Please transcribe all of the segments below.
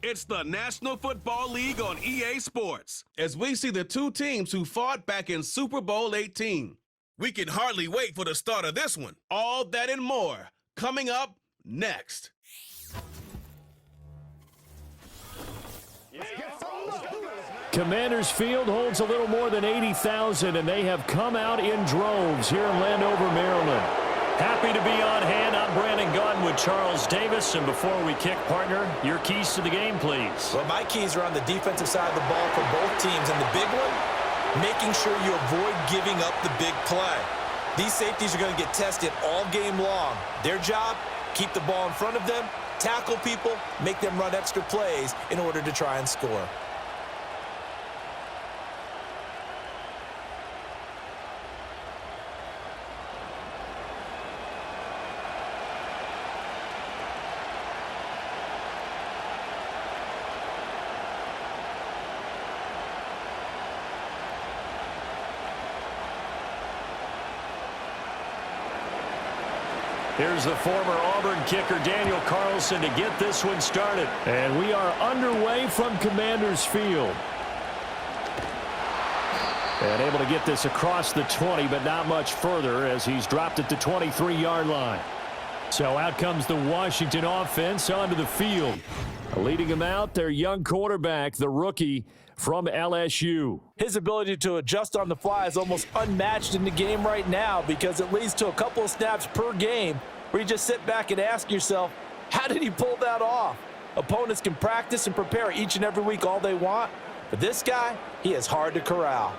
It's the National Football League on EA Sports, as we see the two teams who fought back in Super Bowl 18. We can hardly wait for the start of this one. All that and more coming up next. Commanders Field holds a little more than 80,000, and they have come out in droves here in Landover, Maryland. Happy to be on hand. I'm Brandon Gaudin with Charles Davis. And before we kick, partner, your keys to the game, please. Well, my keys are on the defensive side of the ball for both teams. And the big one, making sure you avoid giving up the big play. These safeties are going to get tested all game long. Their job, keep the ball in front of them, tackle people, make them run extra plays in order to try and score. Here's the former Auburn kicker, Daniel Carlson, to get this one started. And we are underway from Commanders Field. And able to get this across the 20, but not much further as he's dropped at the 23-yard line. So out comes the Washington offense onto the field. Leading them out, their young quarterback, the rookie from LSU. His ability to adjust on the fly is almost unmatched in the game right now because it leads to a couple of snaps per game where you just sit back and ask yourself, how did he pull that off? Opponents can practice and prepare each and every week all they want, but this guy, he is hard to corral.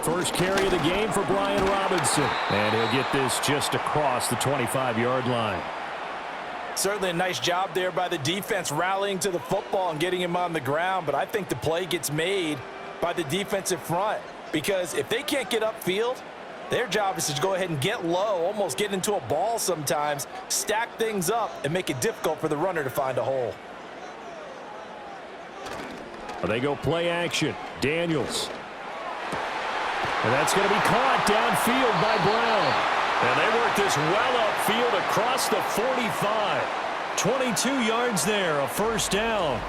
First carry of the game for Brian Robinson. And he'll get this just across the 25-yard line. Certainly a nice job there by the defense rallying to the football and getting him on the ground. But I think the play gets made by the defensive front because if they can't get upfield, their job is to go ahead and get low, almost get into a ball sometimes, stack things up, and make it difficult for the runner to find a hole. They go play action. Daniels. And that's going to be caught downfield by Brown. And they work this well upfield across the 45. 22 yards there, a first down.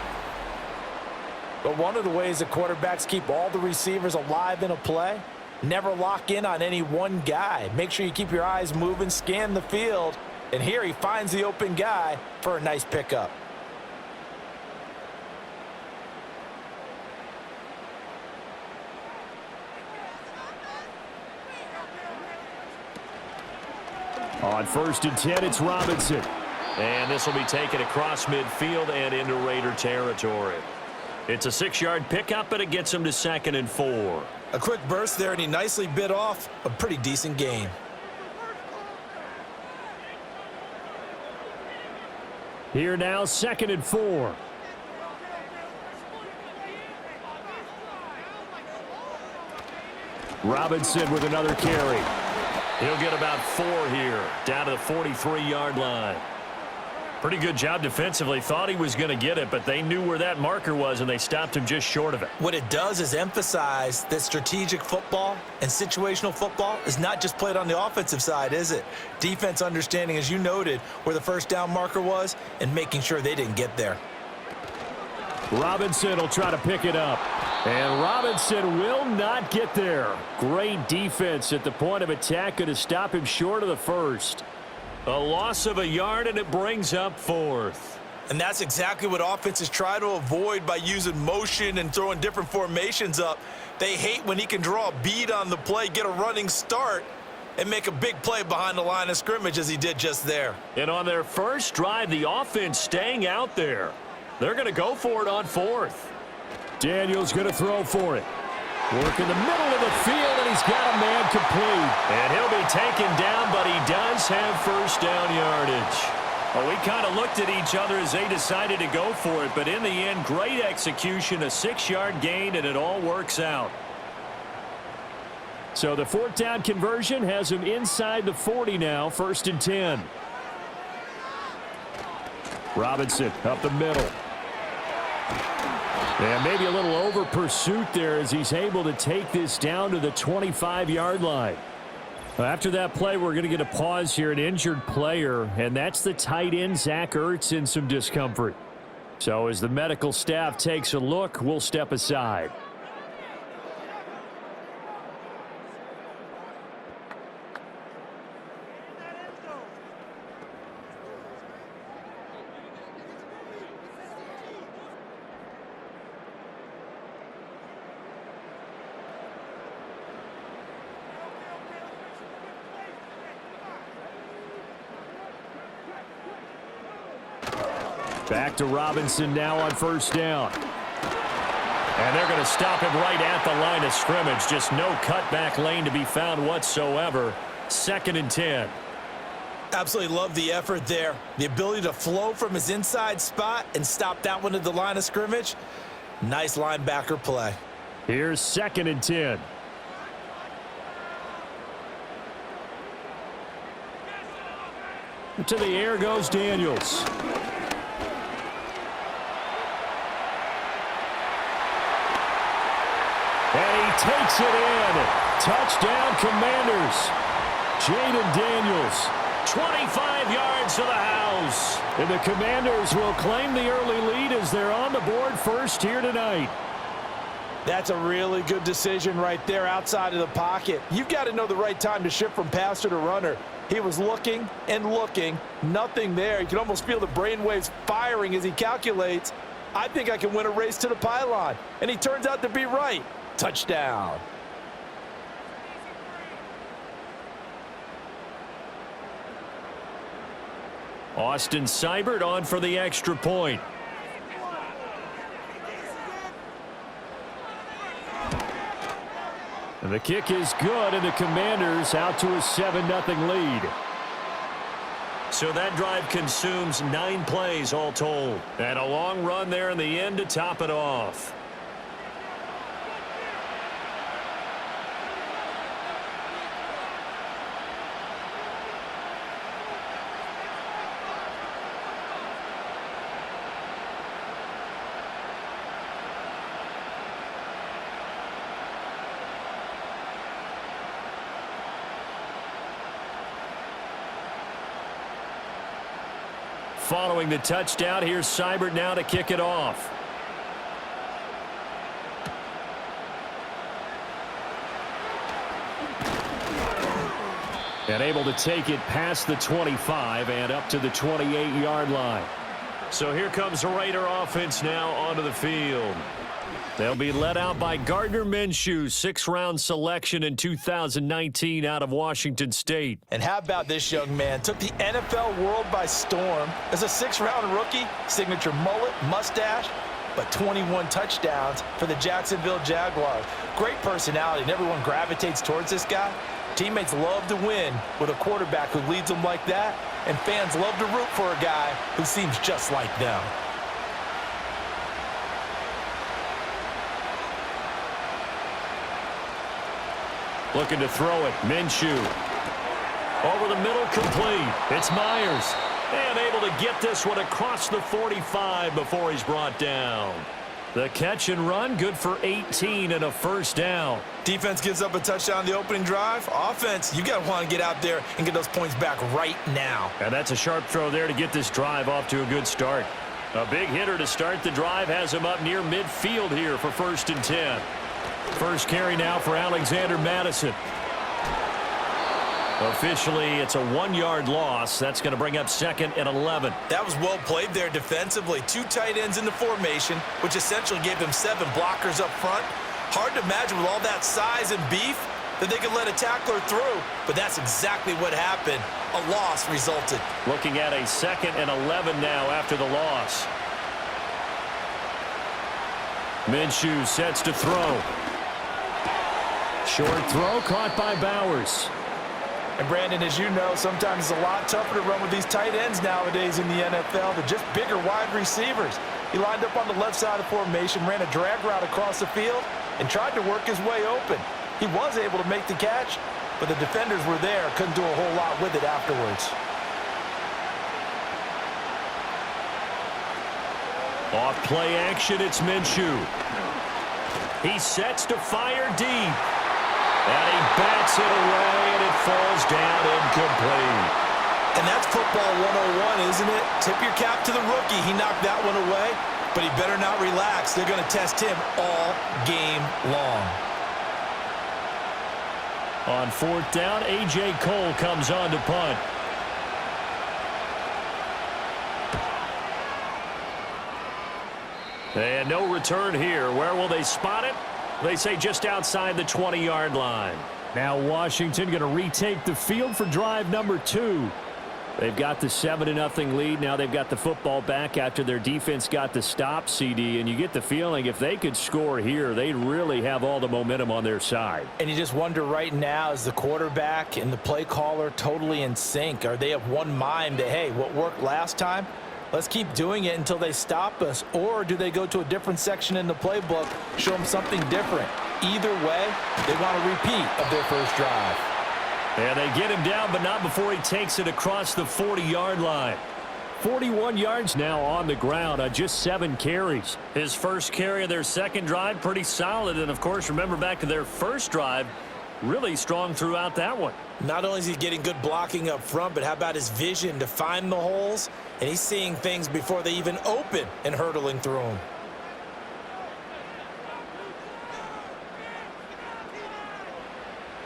But one of the ways that quarterbacks keep all the receivers alive in a play, never lock in on any one guy. Make sure you keep your eyes moving, scan the field. And here he finds the open guy for a nice pickup. On 1st and 10, it's Robinson. And this will be taken across midfield and into Raider territory. It's a 6-yard pickup, but it gets him to 2nd and 4. A quick burst there, and he nicely bit off a pretty decent gain. Here now, 2nd and 4. Robinson with another carry. He'll get about 4 here, down to the 43-yard line. Pretty good job defensively. Thought he was going to get it, but they knew where that marker was, and they stopped him just short of it. What it does is emphasize that strategic football and situational football is not just played on the offensive side, is it? Defense understanding, as you noted, where the first down marker was and making sure they didn't get there. Robinson will try to pick it up. And Robinson will not get there. Great defense at the point of attack. Going to stop him short of the first. A loss of a yard, and it brings up 4th. And that's exactly what offenses try to avoid by using motion and throwing different formations up. They hate when he can draw a bead on the play, get a running start, and make a big play behind the line of scrimmage as he did just there. And on their first drive, the offense staying out there. They're going to go for it on 4th. Daniels going to throw for it. Work in the middle of the field, and he's got a man complete. And he'll be taken down, but he does have first down yardage. Well, we kind of looked at each other as they decided to go for it, but in the end, great execution, a 6-yard gain, and it all works out. So the 4th down conversion has him inside the 40 now, 1st and 10. Robinson up the middle. And maybe a little over pursuit there as he's able to take this down to the 25-yard line. After that play, we're going to get a pause here, an injured player, and that's the tight end, Zach Ertz, in some discomfort. So as the medical staff takes a look, we'll step aside. Back to Robinson now on first down. And they're going to stop him right at the line of scrimmage. Just no cutback lane to be found whatsoever. 2nd and 10. Absolutely love the effort there. The ability to flow from his inside spot and stop that one at the line of scrimmage. Nice linebacker play. Here's 2nd and 10. To the air goes Daniels. And he takes it in. Touchdown, Commanders. Jaden Daniels, 25 yards to the house. And the Commanders will claim the early lead as they're on the board first here tonight. That's a really good decision right there outside of the pocket. You've got to know the right time to shift from passer to runner. He was looking and looking. Nothing there. You can almost feel the brainwaves firing as he calculates, I think I can win a race to the pylon. And he turns out to be right. Touchdown. Austin Seibert on for the extra point. And the kick is good, and the Commanders out to a 7-0 lead. So that drive consumes 9 plays all told. And a long run there in the end to top it off. Following the touchdown, here's Seibert now to kick it off. And able to take it past the 25 and up to the 28-yard line. So here comes the Raider offense now onto the field. They'll be led out by Gardner Minshew, 6th-round selection in 2019 out of Washington State. And how about this young man? Took the NFL world by storm. As a 6th-round rookie, signature mullet, mustache, but 21 touchdowns for the Jacksonville Jaguars. Great personality, and everyone gravitates towards this guy. Teammates love to win with a quarterback who leads them like that, and fans love to root for a guy who seems just like them. Looking to throw it. Minshew. Over the middle, complete. It's Myers. And able to get this one across the 45 before he's brought down. The catch and run, good for 18 and a first down. Defense gives up a touchdown on the opening drive. Offense, you got to want to get out there and get those points back right now. And that's a sharp throw there to get this drive off to a good start. A big hitter to start the drive has him up near midfield here for 1st and 10. First carry now for Alexander Madison. Officially, it's a 1-yard loss. That's going to bring up 2nd and 11. That was well played there defensively. 2 tight ends in the formation, which essentially gave them 7 blockers up front. Hard to imagine with all that size and beef that they could let a tackler through, but that's exactly what happened. A loss resulted. Looking at a 2nd and 11 now after the loss. Minshew sets to throw. Short throw caught by Bowers. And Brandon, as you know, sometimes it's a lot tougher to run with these tight ends nowadays in the NFL. They're just bigger wide receivers. He lined up on the left side of the formation, ran a drag route across the field, and tried to work his way open. He was able to make the catch, but the defenders were there, couldn't do a whole lot with it afterwards. Off play action, it's Minshew. He sets to fire deep. And he bats it away, and it falls down incomplete. And that's football 101, isn't it? Tip your cap to the rookie. He knocked that one away, but he better not relax. They're going to test him all game long. On 4th down, A.J. Cole comes on to punt. And no return here. Where will they spot it? They say just outside the 20-yard line. Now Washington going to retake the field for drive number 2. They've got the 7-0 lead. Now they've got the football back after their defense got the stop, CD. And you get the feeling if they could score here, they'd really have all the momentum on their side. And you just wonder right now, is the quarterback and the play caller totally in sync? Are they of one mind that, hey, what worked last time? Let's keep doing it until they stop us. Or do they go to a different section in the playbook, show them something different? Either way, they want a repeat of their first drive. And they get him down, but not before he takes it across the 40-yard line. 41 yards now on the ground on just 7 carries. His first carry of their second drive, pretty solid. And, of course, remember back to their first drive, really strong throughout that one. Not only is he getting good blocking up front, but how about his vision to find the holes? And he's seeing things before they even open and hurtling through them.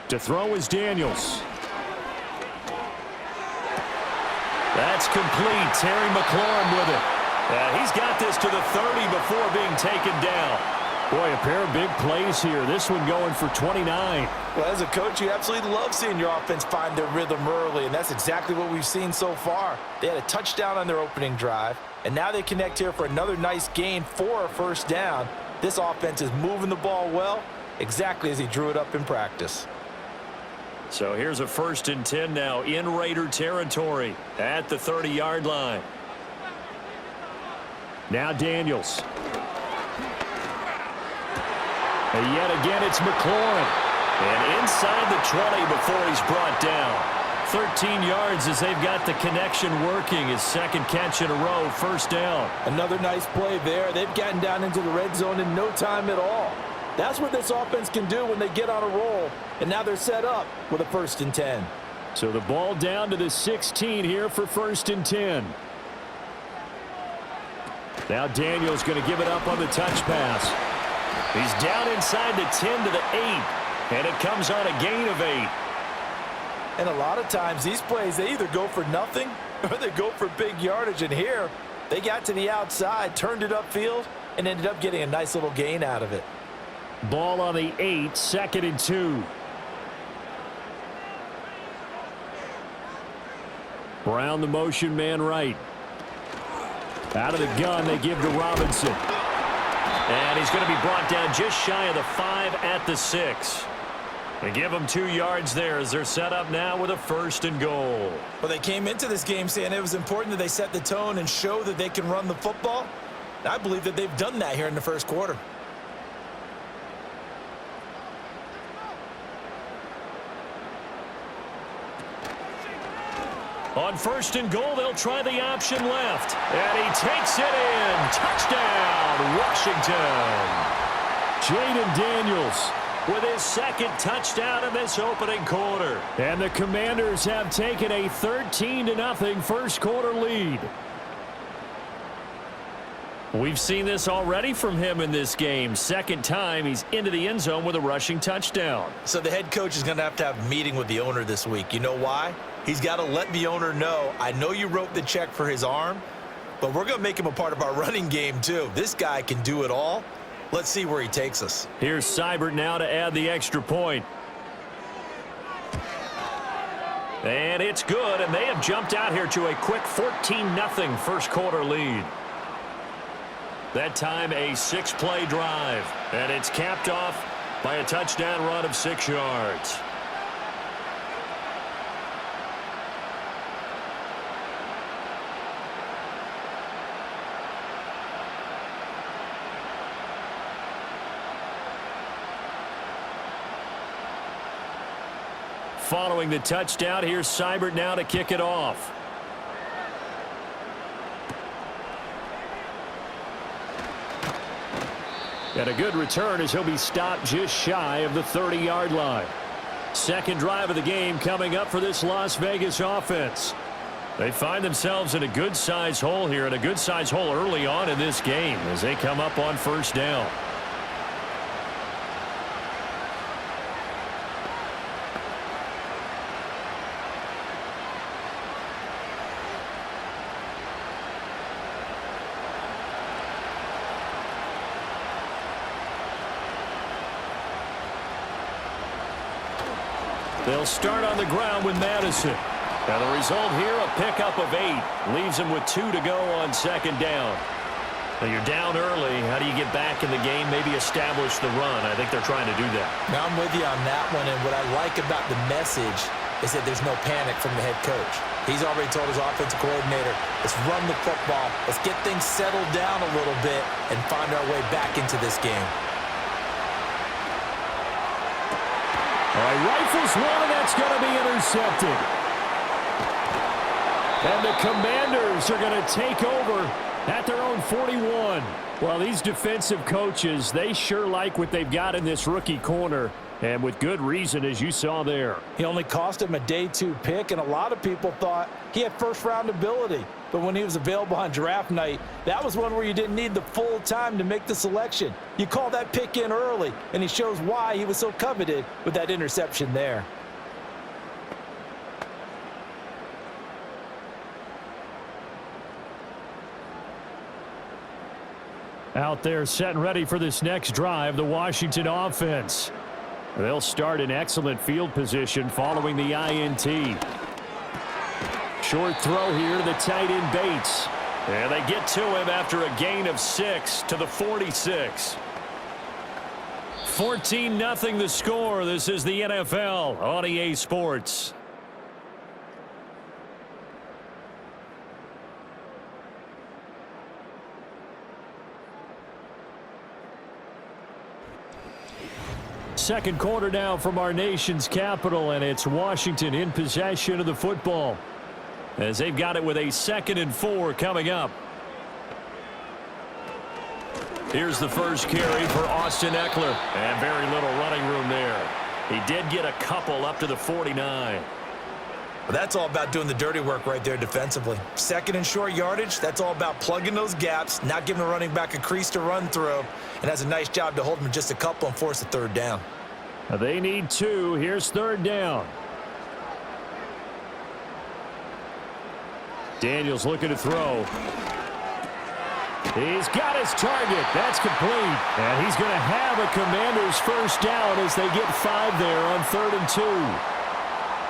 To throw is Daniels. That's complete. Terry McLaurin with it. He's got this to the 30 before being taken down. Boy, a pair of big plays here. This one going for 29. Well, as a coach, you absolutely love seeing your offense find their rhythm early, and that's exactly what we've seen so far. They had a touchdown on their opening drive, and now they connect here for another nice gain for a first down. This offense is moving the ball well, exactly as he drew it up in practice. So here's a 1st and 10 now in Raider territory at the 30-yard line. Now Daniels. And yet again, it's McLaurin. And inside the 20 before he's brought down. 13 yards as they've got the connection working. His second catch in a row, first down. Another nice play there. They've gotten down into the red zone in no time at all. That's what this offense can do when they get on a roll. And now they're set up with a 1st and 10. So the ball down to the 16 here for 1st and 10. Now Daniels going to give it up on the touch pass. He's down inside the 10 to the 8. And it comes on a gain of 8. And a lot of times these plays, they either go for nothing or they go for big yardage. And here, they got to the outside, turned it upfield, and ended up getting a nice little gain out of it. Ball on the 8, 2nd and 2. Brown the motion man right. Out of the gun, they give to Robinson. And he's going to be brought down just shy of the 5 at the 6. They give him 2 yards there as they're set up now with a 1st and goal. Well, they came into this game saying it was important that they set the tone and show that they can run the football. And I believe that they've done that here in the first quarter. On 1st and goal, they'll try the option left. And he takes it in. Touchdown, Washington. Jaden Daniels with his second touchdown in this opening quarter. And the Commanders have taken a 13-0 first quarter lead. We've seen this already from him in this game. Second time he's into the end zone with a rushing touchdown. So the head coach is going to have a meeting with the owner this week. You know why? He's got to let the owner know, I know you wrote the check for his arm, but we're going to make him a part of our running game too. This guy can do it all. Let's see where he takes us. Here's Seibert now to add the extra point. And it's good, and they have jumped out here to a quick 14-0 first quarter lead. That time a 6-play drive, and it's capped off by a touchdown run of 6 yards. Following the touchdown, here's Seibert now to kick it off. And a good return as he'll be stopped just shy of the 30-yard line. Second drive of the game coming up for this Las Vegas offense. They find themselves in a good-sized hole here, and a good-sized hole early on in this game as they come up on first down. They'll start on the ground with Madison. Now the result here, a pickup of 8. Leaves them with 2 to go on second down. Now you're down early. How do you get back in the game? Maybe establish the run. I think they're trying to do that. Now I'm with you on that one, and what I like about the message is that there's no panic from the head coach. He's already told his offensive coordinator, let's run the football, let's get things settled down a little bit and find our way back into this game. All right, rifles one, and that's going to be intercepted. And the Commanders are going to take over at their own 41. Well, these defensive coaches, they sure like what they've got in this rookie corner, and with good reason, as you saw there. He only cost him a day 2 pick, and a lot of people thought he had first-round ability. But when he was available on draft night, that was one where you didn't need the full time to make the selection. You call that pick in early, and he shows why he was so coveted with that interception there. Out there set and ready for this next drive, the Washington offense. They'll start in excellent field position following the INT. Short throw here to the tight end Bates. And they get to him after a gain of 6 to the 46. 14-0 the score. This is the NFL on EA Sports. Second quarter now from our nation's capital, and it's Washington in possession of the football as they've got it with a 2nd and 4 coming up. Here's the first carry for Austin Eckler, and very little running room there. He did get a couple up to the 49. Well, that's all about doing the dirty work right there defensively. 2nd and short yardage, that's all about plugging those gaps, not giving a running back a crease to run through, and has a nice job to hold him just a couple and force a 3rd down. They need 2. Here's 3rd down. Daniels looking to throw. He's got his target. That's complete. And he's going to have a Commanders first down as they get 5 there on 3rd and 2.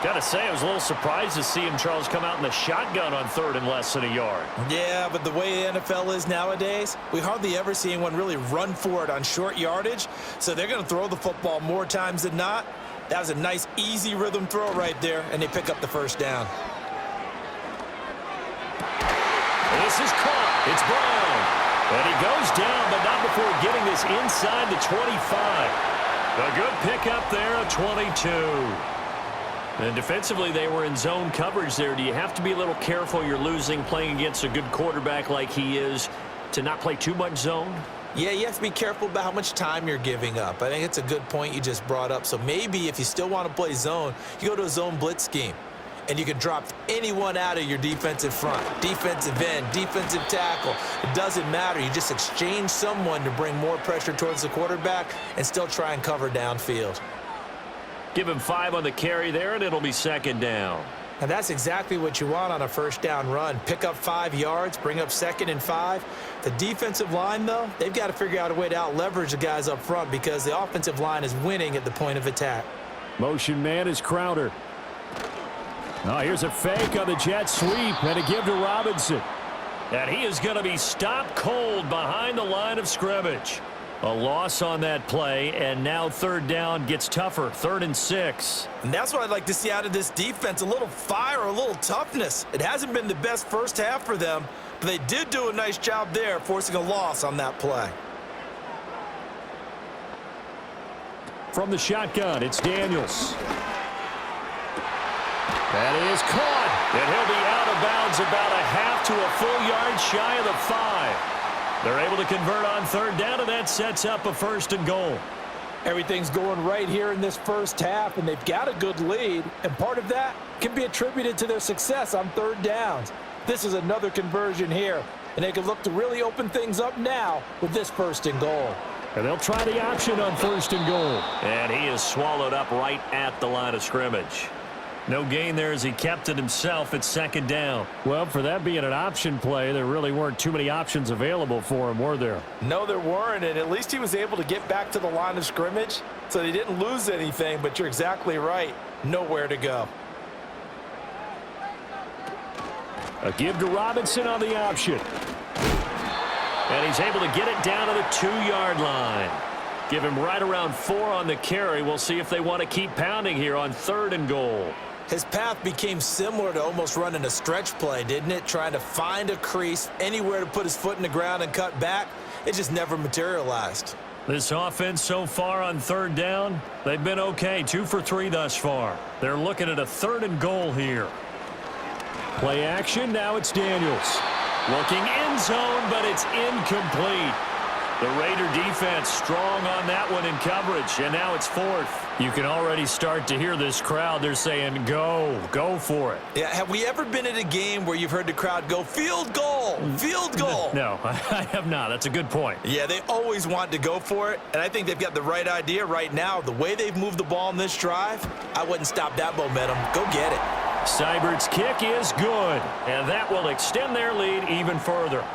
Got to say, I was a little surprised to see him, Charles, come out in the shotgun on 3rd and less than a yard. Yeah, but the way the NFL is nowadays, we hardly ever see anyone really run for it on short yardage. So they're going to throw the football more times than not. That was a nice, easy rhythm throw right there, and they pick up the first down. This is caught. It's Brown. And he goes down, but not before getting this inside the 25. A good pickup there at 22. And defensively, they were in zone coverage there. Do you have to be a little careful? You're losing playing against a good quarterback like he is to not play too much zone? Yeah, you have to be careful about how much time you're giving up. I think it's a good point you just brought up. So maybe if you still want to play zone, you go to a zone blitz scheme. And you can drop anyone out of your defensive front, defensive end, defensive tackle. It doesn't matter. You just exchange someone to bring more pressure towards the quarterback and still try and cover downfield. Give him 5 on the carry there, and it'll be 2nd down. And that's exactly what you want on a first down run. Pick up 5 yards, bring up 2nd and 5. The defensive line, though, they've got to figure out a way to out-leverage the guys up front because the offensive line is winning at the point of attack. Motion man is Crowder. Oh, here's a fake on the jet sweep and a give to Robinson. And he is going to be stopped cold behind the line of scrimmage. A loss on that play, and now 3rd down gets tougher, 3rd and 6. And that's what I'd like to see out of this defense, a little fire, a little toughness. It hasn't been the best first half for them, but they did do a nice job there, forcing a loss on that play. From the shotgun, it's Daniels. That is caught, and he'll be out of bounds about a half to a full yard shy of the 5. They're able to convert on third down, and that sets up a 1st and goal. Everything's going right here in this first half, and they've got a good lead, and part of that can be attributed to their success on third downs. This is another conversion here, and they can look to really open things up now with this 1st and goal. And they'll try the option on 1st and goal. And he is swallowed up right at the line of scrimmage. No gain there as he kept it himself at 2nd down. Well, for that being an option play, there really weren't too many options available for him, were there? No, there weren't, and at least he was able to get back to the line of scrimmage, so they didn't lose anything, but you're exactly right. Nowhere to go. A give to Robinson on the option. And he's able to get it down to the 2-yard line. Give him right around 4 on the carry. We'll see if they want to keep pounding here on 3rd and goal. His path became similar to almost running a stretch play, didn't it? Trying to find a crease, anywhere to put his foot in the ground and cut back. It just never materialized. This offense so far on 3rd down, they've been okay. 2 for 3 thus far. They're looking at a 3rd and goal here. Play action, now it's Daniels. Looking end zone, but it's incomplete. The Raider defense strong on that one in coverage, and now it's 4th. You can already start to hear this crowd. They're saying, go for it. Yeah, have we ever been at a game where you've heard the crowd go, field goal, field goal? No, I have not. That's a good point. Yeah, they always want to go for it, and I think they've got the right idea right now. The way they've moved the ball in this drive, I wouldn't stop that momentum. Go get it. Seibert's kick is good, and that will extend their lead even further.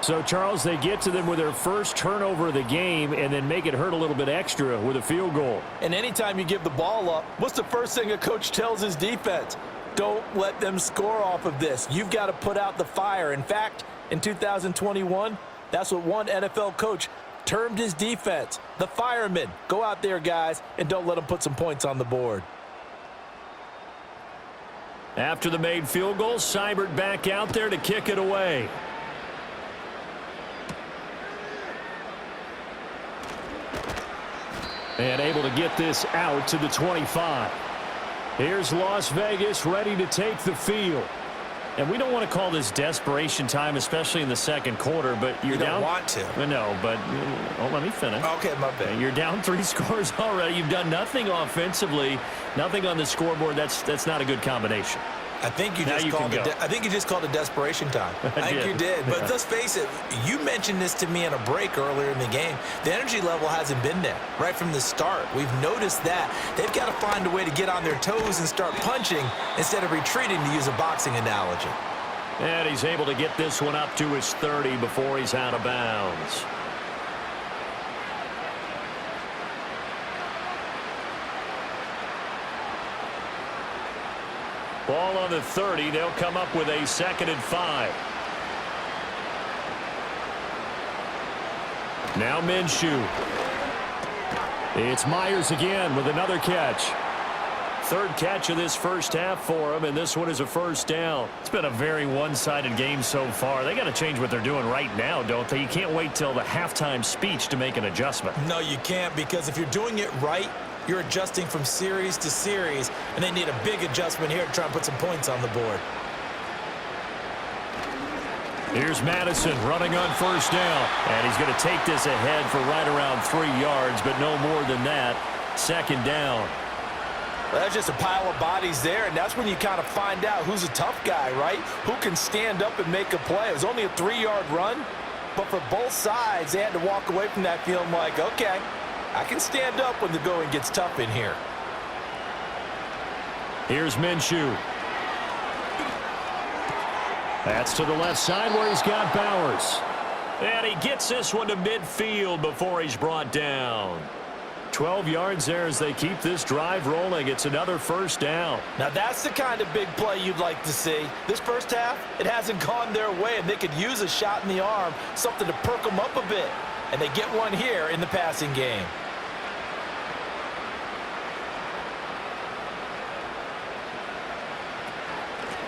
So, Charles, they get to them with their first turnover of the game and then make it hurt a little bit extra with a field goal. And anytime you give the ball up, what's the first thing a coach tells his defense? Don't let them score off of this. You've got to put out the fire. In fact, in 2021, that's what one NFL coach termed his defense, the firemen. Go out there, guys, and don't let them put some points on the board. After the made field goal, Seibert back out there to kick it away. And able to get this out to the 25. Here's Las Vegas ready to take the field. And we don't want to call this desperation time, especially in the 2nd quarter, but you're down. You don't want to. No, but let me finish. Okay, my bad. You're down 3 scores already. You've done nothing offensively, nothing on the scoreboard. That's not a good combination. I think you just called it desperation time. I think you did. But let's face it, you mentioned this to me in a break earlier in the game. The energy level hasn't been there right from the start. We've noticed that. They've got to find a way to get on their toes and start punching instead of retreating, to use a boxing analogy. And he's able to get this one up to his 30 before he's out of bounds. Ball on the 30. They'll come up with a 2nd and 5. Now Minshew. It's Myers again with another catch. 3rd catch of this first half for him, and this one is a 1st down. It's been a very one-sided game so far. They got to change what they're doing right now, don't they? You can't wait till the halftime speech to make an adjustment. No, you can't, because if you're doing it right, you're adjusting from series to series, and they need a big adjustment here to try and put some points on the board. Here's Madison running on 1st down, and he's going to take this ahead for right around 3 yards, but no more than that. 2nd down. Well, that's just a pile of bodies there, and that's when you kind of find out who's a tough guy, right? Who can stand up and make a play. It was only a 3-yard run, but for both sides, they had to walk away from that feeling like, okay, I can stand up when the going gets tough in here. Here's Minshew. That's to the left side where he's got Bowers. And he gets this one to midfield before he's brought down. 12 yards there as they keep this drive rolling. It's another 1st down. Now that's the kind of big play you'd like to see. This first half, it hasn't gone their way, and they could use a shot in the arm, something to perk them up a bit. And they get one here in the passing game.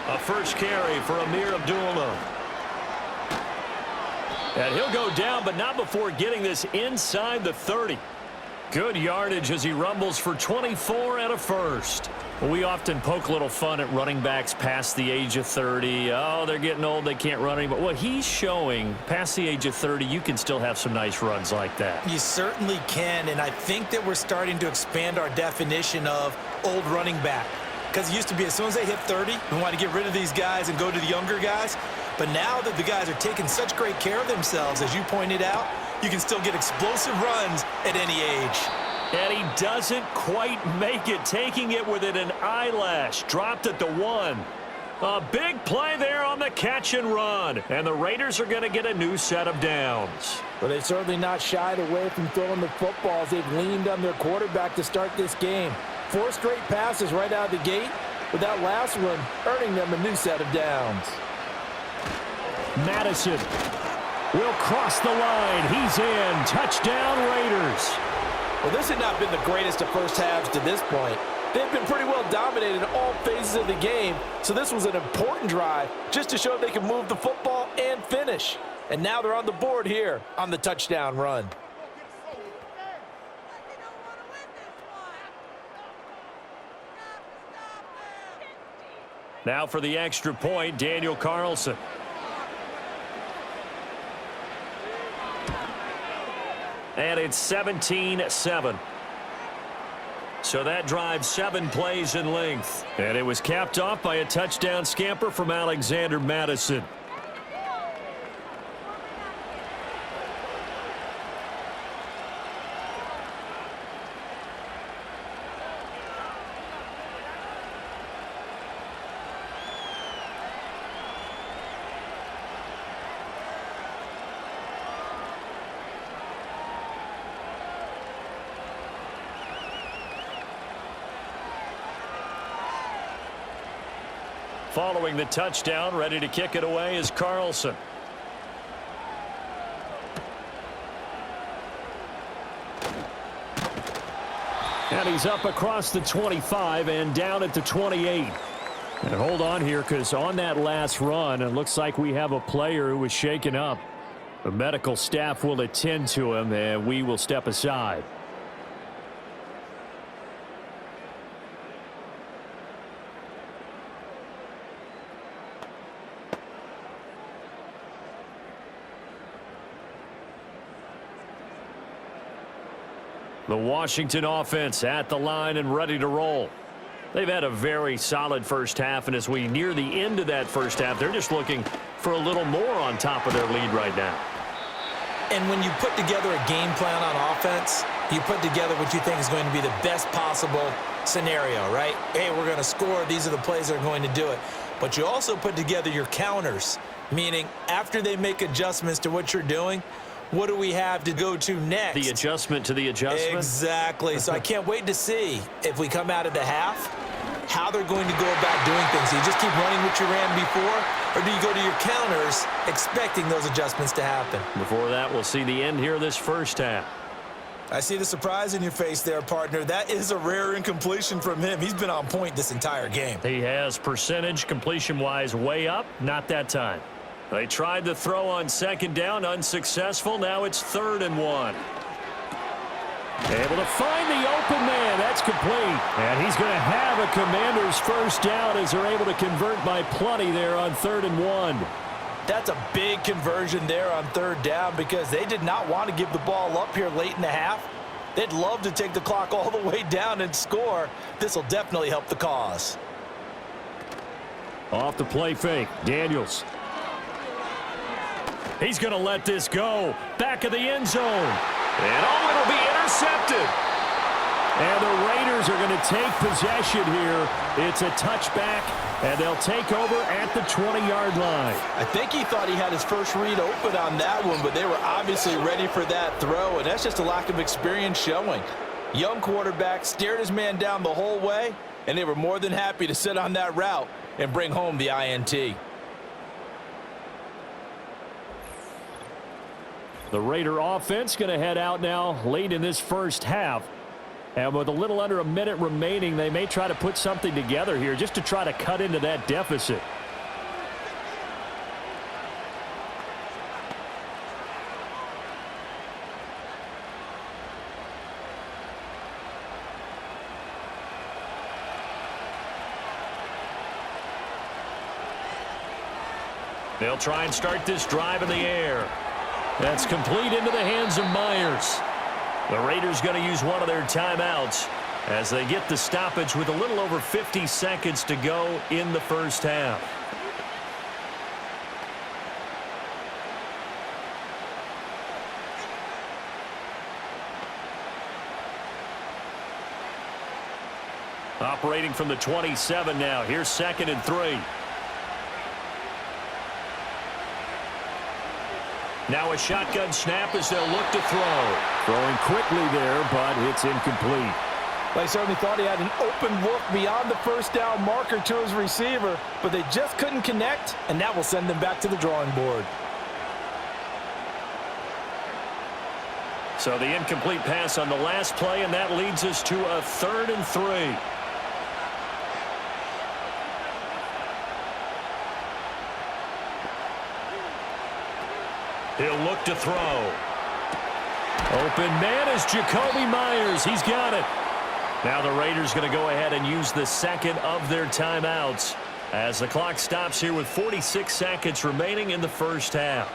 A first carry for Amir Abdullah. And he'll go down, but not before getting this inside the 30. Good yardage as he rumbles for 24 and a first. We often poke a little fun at running backs past the age of 30. Oh, they're getting old, they can't run anymore. Well, he's showing past the age of 30, you can still have some nice runs like that. You certainly can, and I think that we're starting to expand our definition of old running back. Because it used to be as soon as they hit 30, we want to get rid of these guys and go to the younger guys. But now that the guys are taking such great care of themselves, as you pointed out, you can still get explosive runs at any age. And he doesn't quite make it, taking it within an eyelash. Dropped at the 1. A big play there on the catch and run. And the Raiders are going to get a new set of downs. Well, they've certainly not shied away from throwing the football as they've leaned on their quarterback to start this game. 4 straight passes right out of the gate, with that last one earning them a new set of downs. Madison will cross the line. He's in. Touchdown, Raiders. Well, this had not been the greatest of first halves to this point. They've been pretty well dominated in all phases of the game, so this was an important drive just to show they can move the football and finish. And now they're on the board here on the touchdown run. Now for the extra point, Daniel Carlson. And it's 17-7. So that drives 7 plays in length. And it was capped off by a touchdown scamper from Alexander Madison. Following the touchdown, ready to kick it away is Carlson. And he's up across the 25 and down at the 28. And hold on here, because on that last run, it looks like we have a player who was shaken up. The medical staff will attend to him, and we will step aside. The Washington offense at the line and ready to roll. They've had a very solid first half, and as we near the end of that first half, they're just looking for a little more on top of their lead right now. And when you put together a game plan on offense, you put together what you think is going to be the best possible scenario, right? Hey, we're going to score. These are the plays that are going to do it. But you also put together your counters, meaning after they make adjustments to what you're doing, what do we have to go to next? The adjustment to the adjustment? Exactly. So I can't wait to see if we come out of the half, how they're going to go about doing things. Do you just keep running what you ran before, or do you go to your counters expecting those adjustments to happen? Before that, we'll see the end here of this first half. I see the surprise in your face there, partner. That is a rare incompletion from him. He's been on point this entire game. He has percentage completion-wise way up, not that time. They tried to throw on second down, unsuccessful. Now it's 3rd and 1. Able to find the open man. That's complete. And he's going to have a Commander's first down as they're able to convert by plenty there on 3rd and 1. That's a big conversion there on 3rd down because they did not want to give the ball up here late in the half. They'd love to take the clock all the way down and score. This will definitely help the cause. Off the play fake, Daniels. He's going to let this go. Back of the end zone. And it'll be intercepted. And the Raiders are going to take possession here. It's a touchback, and they'll take over at the 20-yard line. I think he thought he had his first read open on that one, but they were obviously ready for that throw, and that's just a lack of experience showing. Young quarterback stared his man down the whole way, and they were more than happy to sit on that route and bring home the INT. The Raider offense going to head out now late in this first half. And with a little under a minute remaining, they may try to put something together here just to try to cut into that deficit. They'll try and start this drive in the air. That's complete into the hands of Myers. The Raiders going to use one of their timeouts as they get the stoppage with a little over 50 seconds to go in the first half. Operating from the 27 now. Here's 2nd and 3. Now a shotgun snap as they'll look to throw. Throwing quickly there, but it's incomplete. They certainly thought he had an open look beyond the first down marker to his receiver, but they just couldn't connect, and that will send them back to the drawing board. So the incomplete pass on the last play, and that leads us to a 3rd and 3. He'll look to throw. Open man is Jacoby Myers. He's got it. Now the Raiders going to go ahead and use the 2nd of their timeouts as the clock stops here with 46 seconds remaining in the first half.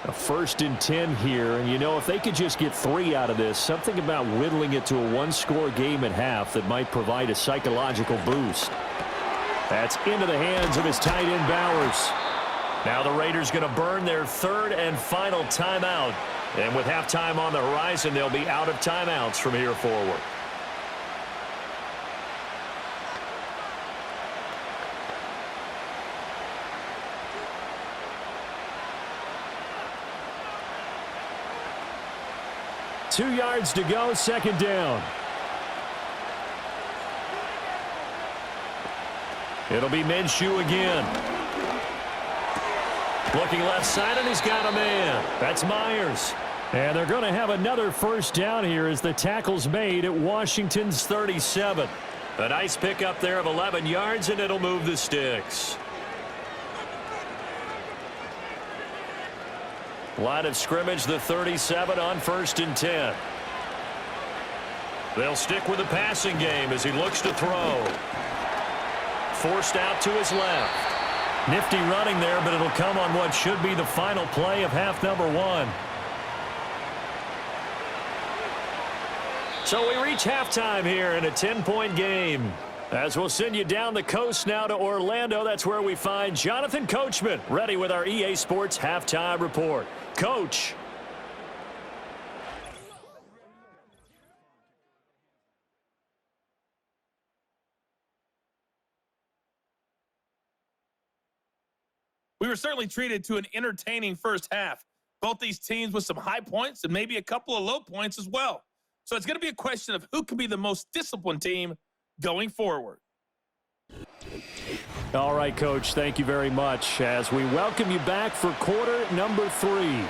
A 1st and 10 here, and you know, if they could just get 3 out of this, something about whittling it to a 1-score game at half that might provide a psychological boost. That's into the hands of his tight end Bowers. Now the Raiders going to burn their 3rd and final timeout, and with halftime on the horizon, they'll be out of timeouts from here forward. Two yards to go, 2nd down. It'll be Minshew again. Looking left side, and he's got a man. That's Myers. And they're going to have another 1st down here as the tackle's made at Washington's 37. A nice pickup there of 11 yards, and it'll move the sticks. Line of scrimmage, the 37 on 1st and 10. They'll stick with the passing game as he looks to throw. Forced out to his left. Nifty running there, but it'll come on what should be the final play of half number 1. So we reach halftime here in a 10-point game. As we'll send you down the coast now to Orlando, that's where we find Jonathan Coachman ready with our EA Sports halftime report. Coach. We were certainly treated to an entertaining first half. Both these teams with some high points and maybe a couple of low points as well. So it's going to be a question of who can be the most disciplined team going forward. All right, Coach, thank you very much as we welcome you back for quarter number 3.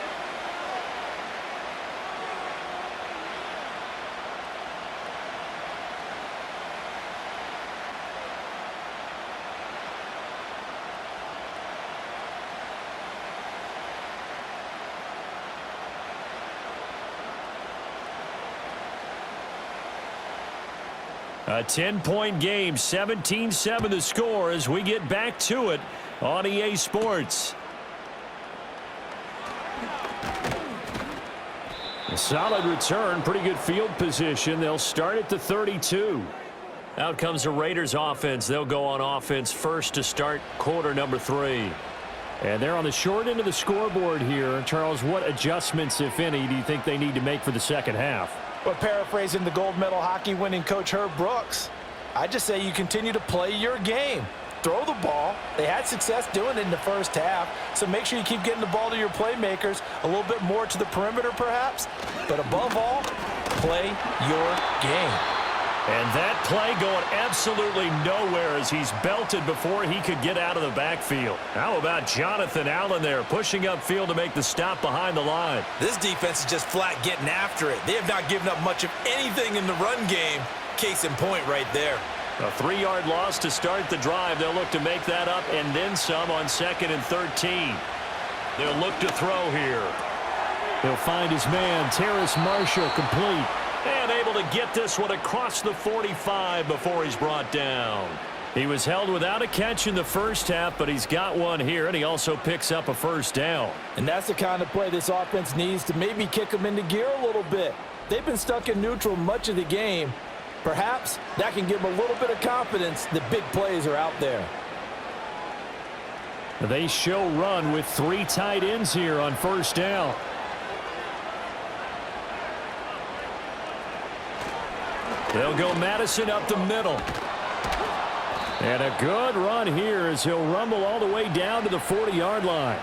A 10-point game, 17-7 the score as we get back to it on EA Sports. A solid return, pretty good field position. They'll start at the 32. Out comes the Raiders offense. They'll go on offense first to start quarter number 3. And they're on the short end of the scoreboard here. Charles, what adjustments, if any, do you think they need to make for the second half? Well, paraphrasing the gold medal hockey winning coach Herb Brooks, I just say you continue to play your game. Throw the ball. They had success doing it in the first half, so make sure you keep getting the ball to your playmakers, a little bit more to the perimeter perhaps, but above all, play your game. And that play going absolutely nowhere as he's belted before he could get out of the backfield. How about Jonathan Allen there pushing upfield to make the stop behind the line? This defense is just flat getting after it. They have not given up much of anything in the run game. Case in point right there. A 3-yard loss to start the drive. They'll look to make that up and then some on 2nd and 13. They'll look to throw here. He'll find his man, Terrace Marshall, complete. And able to get this one across the 45 before he's brought down. He was held without a catch in the first half, but he's got one here, and he also picks up a first down. And that's the kind of play this offense needs to maybe kick them into gear a little bit. They've been stuck in neutral much of the game. Perhaps that can give them a little bit of confidence that big plays are out there. They show run with 3 tight ends here on first down. They'll go Madison up the middle. And a good run here as he'll rumble all the way down to the 40-yard line.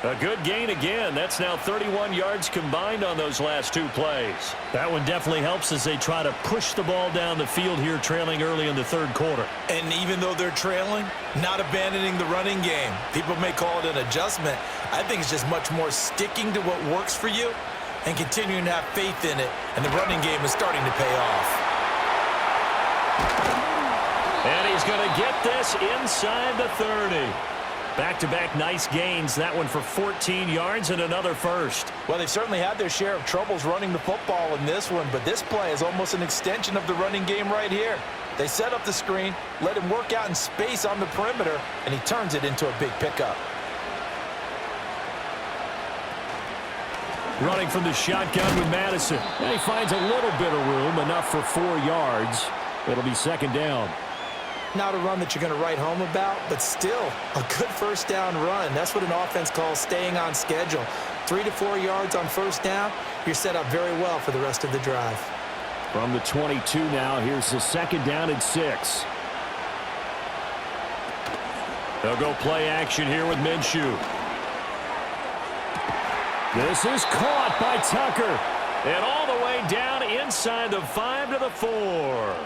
A good gain again. That's now 31 yards combined on those last 2 plays. That one definitely helps as they try to push the ball down the field here, trailing early in the third quarter. And even though they're trailing, not abandoning the running game. People may call it an adjustment. I think it's just much more sticking to what works for you and continuing to have faith in it. And the running game is starting to pay off. And he's going to get this inside the 30. Back-to-back nice gains. That one for 14 yards and another first. Well, they've certainly had their share of troubles running the football in this one, but this play is almost an extension of the running game right here. They set up the screen, let him work out in space on the perimeter, and he turns it into a big pickup. Running from the shotgun with Madison. And he finds a little bit of room, enough for 4 yards. It'll be second down. Not a run that you're going to write home about, but still a good first down run. That's what an offense calls staying on schedule. 3 to 4 yards on first down, you're set up very well for the rest of the drive. From the 22 now, here's the second down and 6. They'll go play action here with Minshew. This is caught by Tucker. And all the way down inside the 5 to the 4.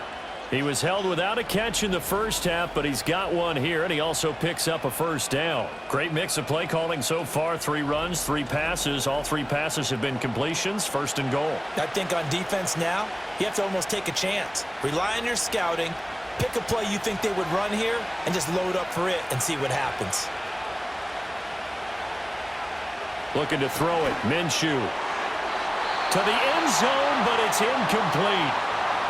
He was held without a catch in the first half, but he's got one here, and he also picks up a first down. Great mix of play calling so far. 3 runs, 3 passes. All 3 passes have been completions. First and goal. I think on defense now, you have to almost take a chance. Rely on your scouting. Pick a play you think they would run here, and just load up for it and see what happens. Looking to throw it. Minshew. To the end zone, but it's incomplete.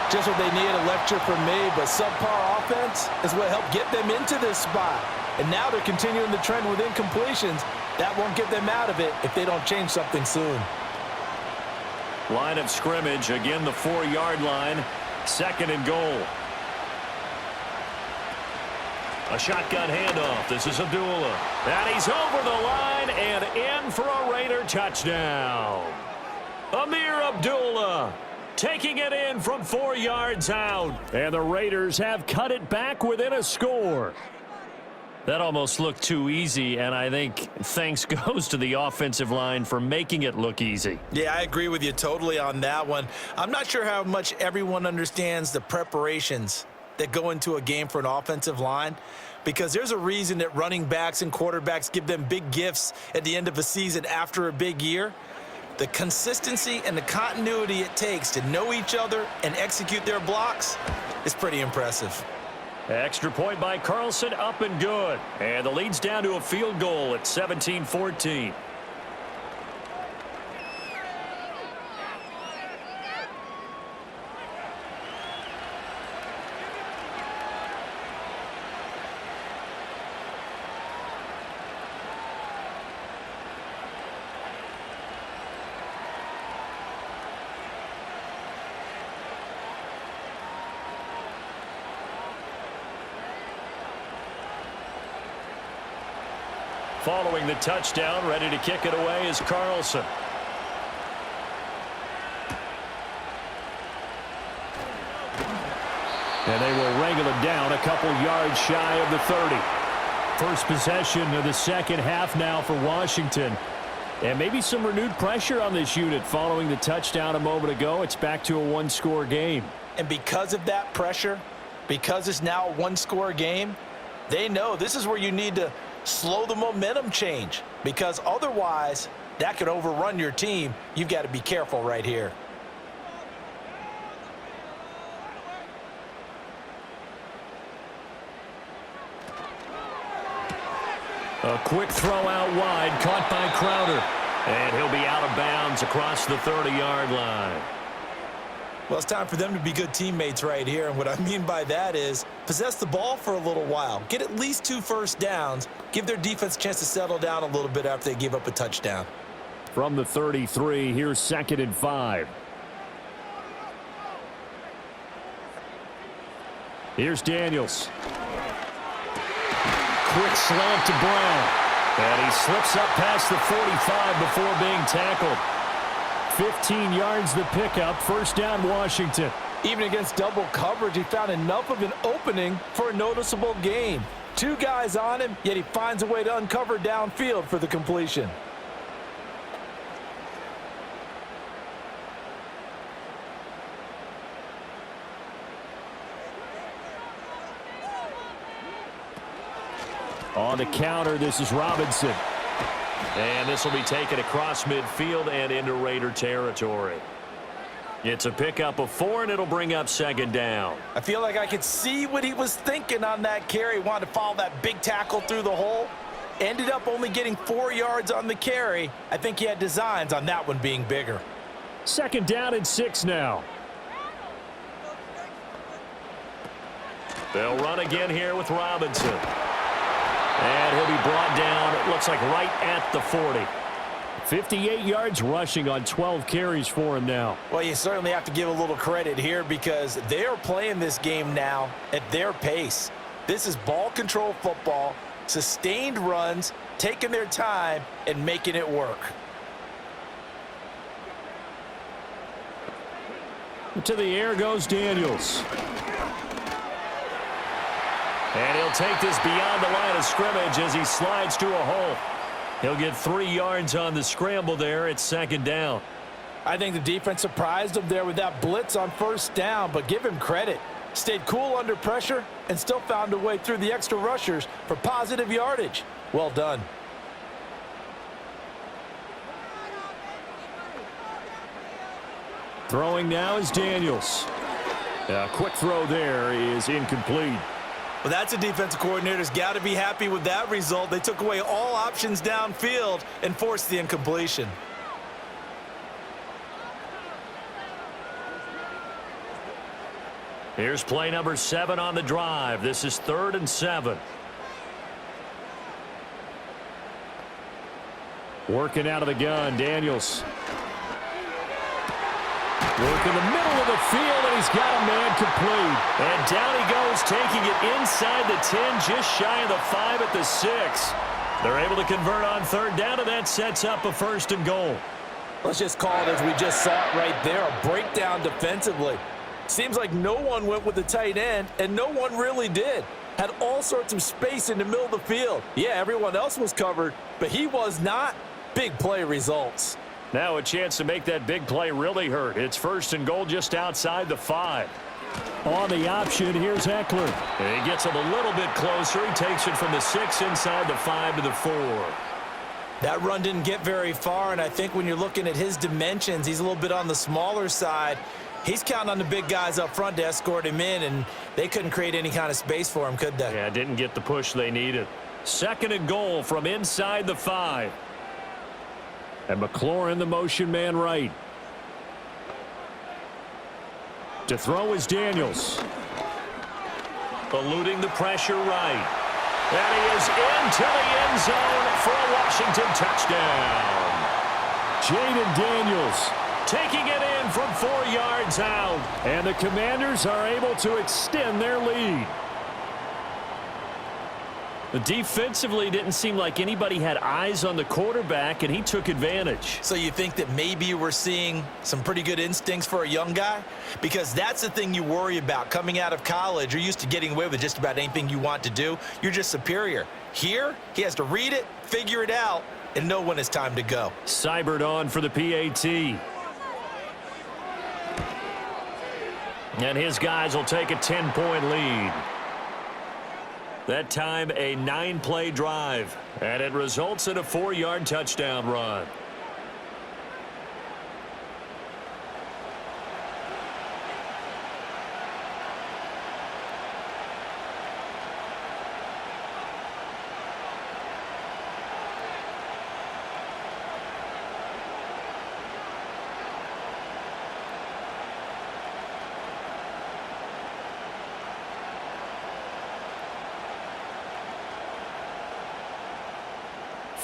Just what they need, a lecture from me, but subpar offense is what helped get them into this spot. And now they're continuing the trend with incompletions. That won't get them out of it if they don't change something soon. Line of scrimmage, again the 4-yard line. Second and goal. A shotgun handoff. This is Abdullah. And he's over the line and in for a Raider touchdown. Amir Abdullah taking it in from 4 yards out. And the Raiders have cut it back within a score. That almost looked too easy, and I think thanks goes to the offensive line for making it look easy. Yeah, I agree with you totally on that one. I'm not sure how much everyone understands the preparations that go into a game for an offensive line, because there's a reason that running backs and quarterbacks give them big gifts at the end of a season after a big year. The consistency and the continuity it takes to know each other and execute their blocks is pretty impressive. Extra point by Carlson, up and good. And the lead's down to a field goal at 17-14. Following the touchdown, ready to kick it away is Carlson. And they will wrangle it down a couple yards shy of the 30. First possession of the second half now for Washington. And maybe some renewed pressure on this unit following the touchdown a moment ago. It's back to a 1-score game. And because of that pressure, because it's now a 1-score game, they know this is where you need to slow the momentum change, because otherwise that could overrun your team. You've got to be careful right here. A quick throw out wide, caught by Crowder. And he'll be out of bounds across the 30-yard line. Well, it's time for them to be good teammates right here, and what I mean by that is possess the ball for a little while, get at least 2 first downs, give their defense a chance to settle down a little bit after they give up a touchdown. From the 33, here's 2nd and 5. Here's Daniels. Quick slant to Brown. And he slips up past the 45 before being tackled. 15 yards the pickup, first down Washington. Even against double coverage, he found enough of an opening for a noticeable gain. 2 guys on him, yet he finds a way to uncover downfield for the completion. On the counter, this is Robinson. And this will be taken across midfield and into Raider territory. It's a pickup of 4, and it'll bring up 2nd down. I feel like I could see what he was thinking on that carry. He wanted to follow that big tackle through the hole. Ended up only getting 4 yards on the carry. I think he had designs on that one being bigger. 2nd down and 6 now. They'll run again here with Robinson. And he'll be brought down, it looks like right at the 40. 58 yards rushing on 12 carries for him now. Well, you certainly have to give a little credit here because they are playing this game now at their pace. This is ball control football, sustained runs, taking their time, and making it work. To the air goes Daniels. And he'll take this beyond the line of scrimmage as he slides to a hole. He'll get 3 yards on the scramble there. It's 2nd down. I think the defense surprised him there with that blitz on first down, but give him credit. Stayed cool under pressure and still found a way through the extra rushers for positive yardage. Well done. Throwing now is Daniels. A quick throw there is incomplete. Well, that's a defensive coordinator's got to be happy with that result. They took away all options downfield and forced the incompletion. Here's play number 7 on the drive. This is 3rd and 7. Working out of the gun, Daniels. Work in the middle of the field, and he's got a man complete. And down he goes, taking it inside the 10, just shy of the 5 at the 6. They're able to convert on 3rd down, and that sets up a 1st and goal. Let's just call it as we just saw it right there, a breakdown defensively. Seems like no one went with the tight end, and no one really did. Had all sorts of space in the middle of the field. Yeah, everyone else was covered, but he was not. Big play results. Now a chance to make that big play really hurt. It's 1st and goal just outside the 5. On the option, here's Eckler. And he gets him a little bit closer. He takes it from the 6 inside the 5 to the 4. That run didn't get very far, and I think when you're looking at his dimensions, he's a little bit on the smaller side. He's counting on the big guys up front to escort him in, and they couldn't create any kind of space for him, could they? Yeah, didn't get the push they needed. 2nd and goal from inside the 5. And McLaurin, the motion man right. To throw is Daniels. Eluding the pressure right. And he is into the end zone for a Washington touchdown. Jaden Daniels taking it in from 4 yards out. And the Commanders are able to extend their lead. Defensively, didn't seem like anybody had eyes on the quarterback, and he took advantage. So you think that maybe we're seeing some pretty good instincts for a young guy? Because that's the thing you worry about. Coming out of college, you're used to getting away with just about anything you want to do. You're just superior. Here, he has to read it, figure it out, and know when it's time to go. Seibert on for the PAT. And his guys will take a 10-point lead. That time, a 9-play drive. And it results in a 4-yard touchdown run.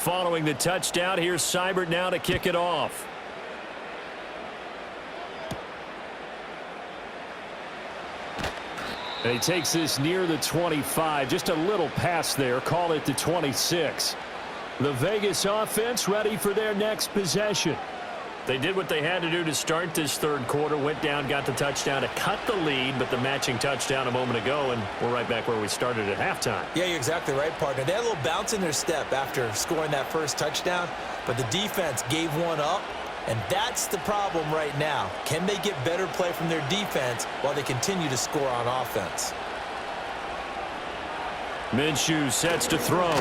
following the touchdown. Here's Seibert now to kick it off. And he takes this near the 25. Just a little pass there. Call it the 26. The Vegas offense ready for their next possession. They did what they had to do to start this third quarter. Went down, got the touchdown to cut the lead, but the matching touchdown a moment ago, and we're right back where we started at halftime. Yeah, you're exactly right, partner. They had a little bounce in their step after scoring that first touchdown, but the defense gave one up, and that's the problem right now. Can they get better play from their defense while they continue to score on offense? Minshew sets to throw.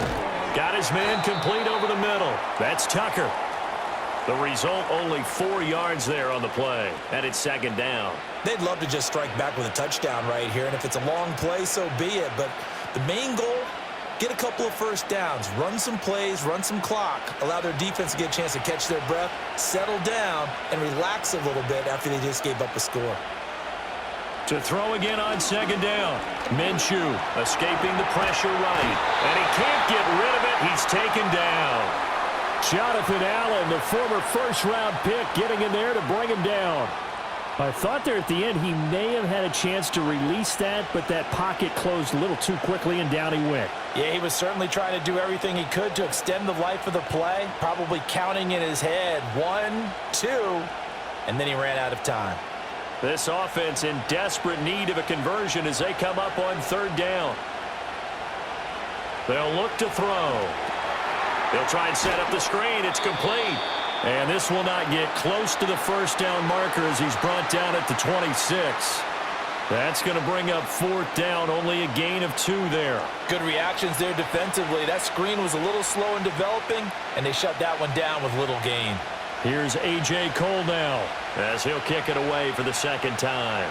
Got his man complete over the middle. That's Tucker. The result, only 4 yards there on the play, and it's second down. They'd love to just strike back with a touchdown right here, and if it's a long play, so be it. But the main goal, get a couple of first downs, run some plays, run some clock, allow their defense to get a chance to catch their breath, settle down, and relax a little bit after they just gave up a score. To throw again on second down. Minshew escaping the pressure right, and he can't get rid of it. He's taken down. Jonathan Allen, the former first-round pick, getting in there to bring him down. I thought there at the end he may have had a chance to release that, but that pocket closed a little too quickly, and down he went. Yeah, he was certainly trying to do everything he could to extend the life of the play, probably counting in his head 1, 2, and then he ran out of time. This offense in desperate need of a conversion as they come up on third down. They'll look to throw. They'll try and set up the screen. It's complete. And this will not get close to the first down marker as he's brought down at the 26. That's going to bring up fourth down. Only a gain of 2 there. Good reactions there defensively. That screen was a little slow in developing, and they shut that one down with little gain. Here's A.J. Cole now as he'll kick it away for the second time.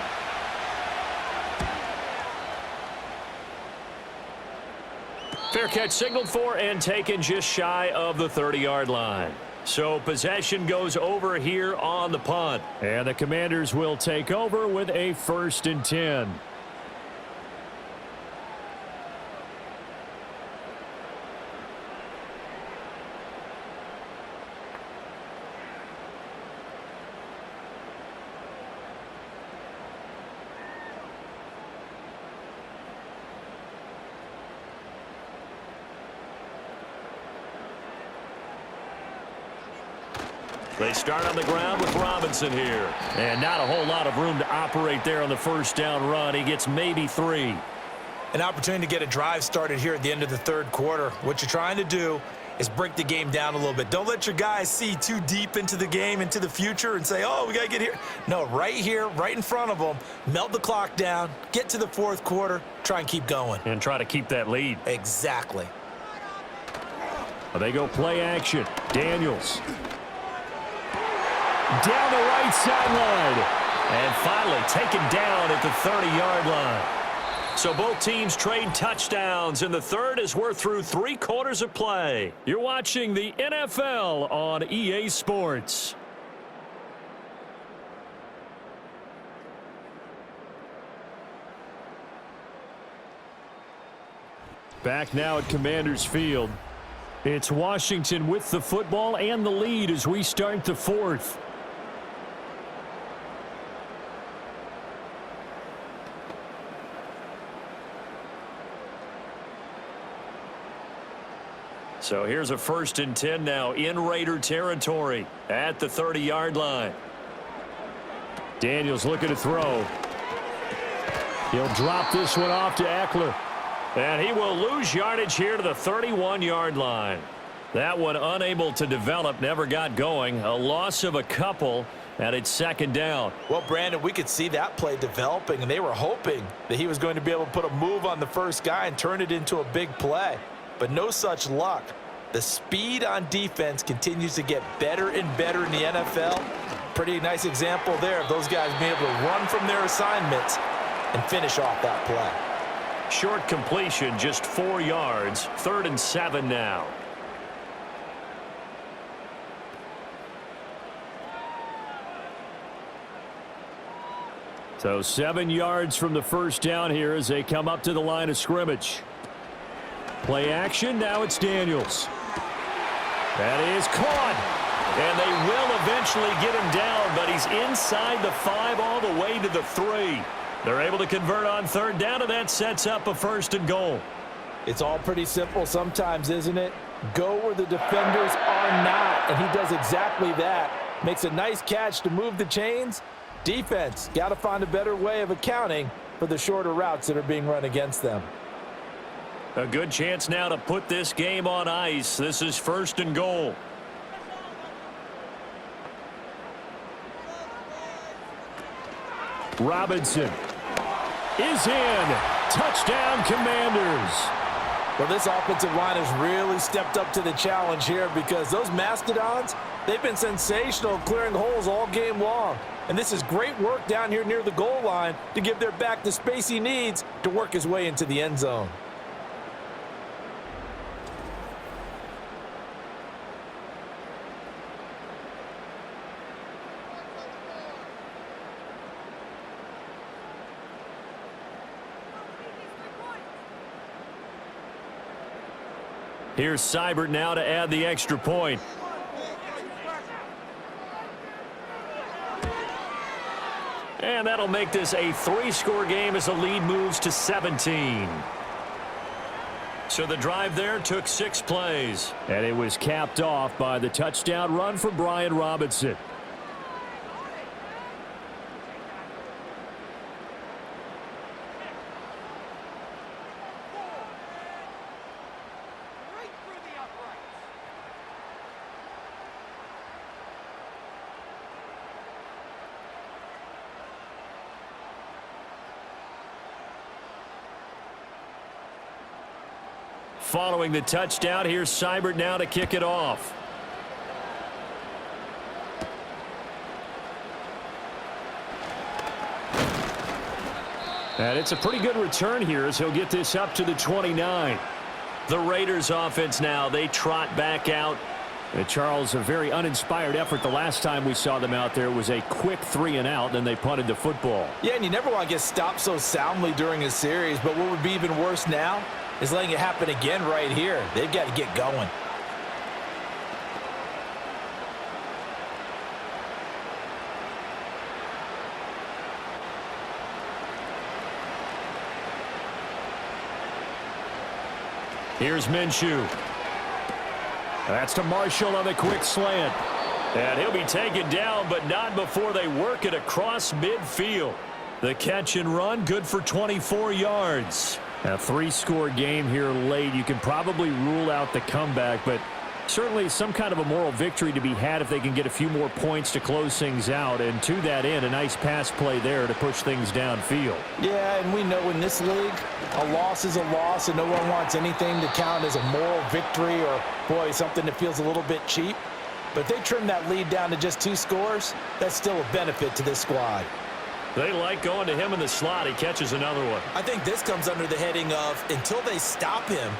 Fair catch signaled for and taken just shy of the 30-yard line. So possession goes over here on the punt. And the Commanders will take over with a 1st and 10. They start on the ground with Robinson here. And not a whole lot of room to operate there on the first down run. He gets maybe 3. An opportunity to get a drive started here at the end of the third quarter. What you're trying to do is break the game down a little bit. Don't let your guys see too deep into the game, into the future, and say, oh, we got to get here. No, right here, right in front of them, melt the clock down, get to the fourth quarter, try and keep going. And try to keep that lead. Exactly. They go play action. Daniels. Down the right sideline. And finally taken down at the 30-yard line. So both teams trade touchdowns in the third as we're through 3 quarters of play. You're watching the NFL on EA Sports. Back now at Commanders Field. It's Washington with the football and the lead as we start the fourth. So here's a 1st and 10 now in Raider territory at the 30-yard line. Daniels looking to throw. He'll drop this one off to Eckler. And he will lose yardage here to the 31-yard line. That one unable to develop, never got going. A loss of a couple, and it's second down. Well, Brandon, we could see that play developing, and they were hoping that he was going to be able to put a move on the first guy and turn it into a big play. But no such luck. The speed on defense continues to get better and better in the NFL. Pretty nice example there of those guys being able to run from their assignments and finish off that play. Short completion, just 4 yards. 3rd and 7 now. So 7 yards from the first down here as they come up to the line of scrimmage. Play action, now it's Daniels. That is caught. And they will eventually get him down, but he's inside the 5 all the way to the 3. They're able to convert on third down, and that sets up a 1st and goal. It's all pretty simple sometimes, isn't it? Go where the defenders are not, and he does exactly that. Makes a nice catch to move the chains. Defense, got to find a better way of accounting for the shorter routes that are being run against them. A good chance now to put this game on ice. This is 1st and goal. Robinson is in. Touchdown, Commanders. Well, this offensive line has really stepped up to the challenge here because those Mastodons, they've been sensational clearing holes all game long. And this is great work down here near the goal line to give their back the space he needs to work his way into the end zone. Here's Seibert now to add the extra point. And that'll make this a 3-score game as the lead moves to 17. So the drive there took 6 plays. And it was capped off by the touchdown run for Brian Robinson. Following the touchdown, here's Seibert now to kick it off. And it's a pretty good return here as he'll get this up to the 29. The Raiders offense now, they trot back out. And Charles, a very uninspired effort. The last time we saw them out there was a quick 3-and-out, then they punted the football. Yeah, and you never want to get stopped so soundly during a series, but what would be even worse now is letting it happen again right here. They've got to get going. Here's Minshew. That's to Marshall on the quick slant. And he'll be taken down, but not before they work it across midfield. The catch and run, good for 24 yards. A 3-score game here late. You can probably rule out the comeback, but certainly some kind of a moral victory to be had if they can get a few more points to close things out. And to that end, a nice pass play there to push things downfield. Yeah, and we know in this league, a loss is a loss, and no one wants anything to count as a moral victory or, boy, something that feels a little bit cheap. But if they trim that lead down to just 2 scores, that's still a benefit to this squad. They like going to him in the slot. He catches another one. I think this comes under the heading of until they stop him,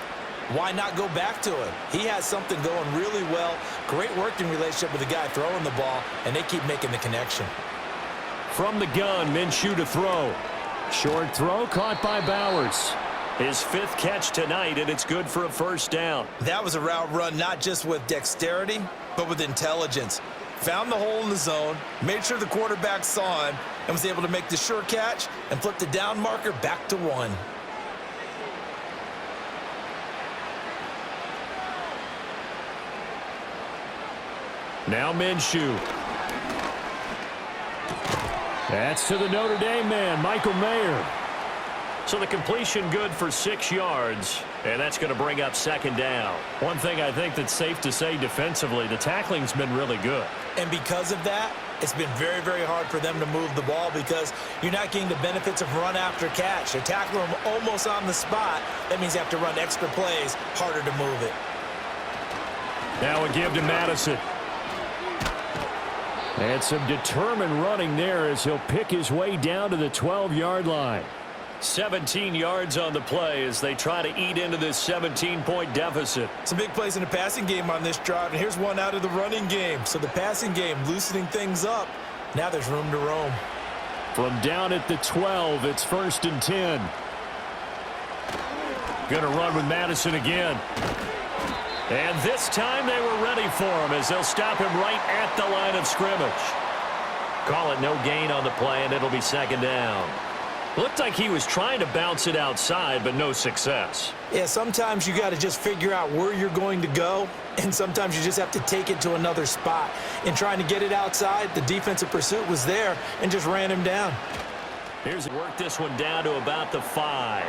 why not go back to him? He has something going really well. Great working relationship with the guy throwing the ball, and they keep making the connection. From the gun, Minshew to throw. Short throw caught by Bowers. His 5th catch tonight, and it's good for a 1st down. That was a route run not just with dexterity, but with intelligence. Found the hole in the zone, made sure the quarterback saw him, and was able to make the sure catch and flip the down marker back to 1. Now Minshew. That's to the Notre Dame man, Michael Mayer. So the completion good for 6 yards, and that's going to bring up 2nd down. One thing I think that's safe to say defensively, the tackling's been really good. And because of that, it's been very, very hard for them to move the ball because you're not getting the benefits of run after catch. They're tackling them almost on the spot. That means you have to run extra plays, harder to move it. Now a give to Madison. And some determined running there as he'll pick his way down to the 12-yard line. 17 yards on the play as they try to eat into this 17-point deficit. Some big plays in the passing game on this drive, and here's one out of the running game. So the passing game loosening things up. Now there's room to roam. From down at the 12, it's 1st and 10. Going to run with Madison again. And this time they were ready for him as they'll stop him right at the line of scrimmage. Call it no gain on the play, and it'll be second down. Looked like he was trying to bounce it outside, but no success. Yeah, sometimes you got to just figure out where you're going to go, and sometimes you just have to take it to another spot. In trying to get it outside, the defensive pursuit was there and just ran him down. Here's work this one down to about the 5.